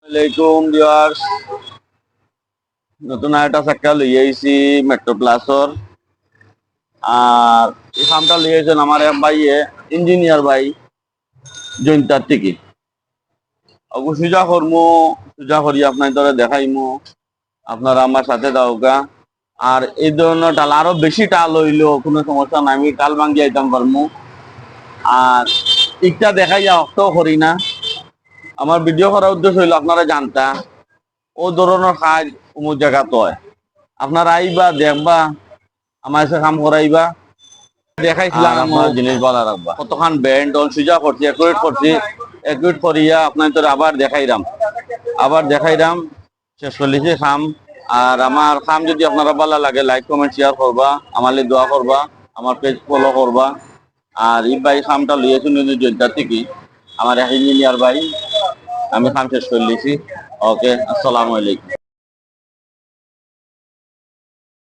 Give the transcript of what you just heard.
আসসালামাইকুম ভিউয়ার্স, নতুন একটা চাক্কা লই আইছি মেট্রো প্লাসর। আর এই খামটা লই আইছেন আমার এক ভাইয়ে, ইঞ্জিনিয়ার ভাই, জৈন্তার থেকে। সুজা করমু, সুজা করি আপনার ধরে দেখাইমু, আপনারা আমার সাথে দাওগা। আর এই ধরনের টাল আরো বেশি টাল হইলেও কোনো সমস্যা নাই, আমি টাল ভাঙ্গি আইতাম পারমু। আর ইটা দেখাই অক্তও করি না, আমার ভিডিও করার উদ্দেশ্য হইলো আপনারা জানতা ও ধরনের কাজ অমুক জায়গা হয়। আপনারা আইবা দেখবা, আমার এসে কাম করাইবা, দেখাইছিলাম আপনার জিনিস ভালো রাখবা। কতখান ব্যান্ড অল সুজা করছি, একুইট করিয়া আপনার তোর আবার দেখাইরাম শেষ করলিছি খাম। আর আমার খাম যদি আপনারা ভালো লাগে, লাইক কমেন্ট শেয়ার করবা, আমার দোয়া করবা, আমার পেজ ফলো করবা। আর এই ভাই খামটা লইয়েছি নিজ জয়দার থেকে, আমার ইঞ্জিনিয়ার ভাই। আমি খাম শেষ করলিছি। ওকে, আসসালামু আলাইকুম।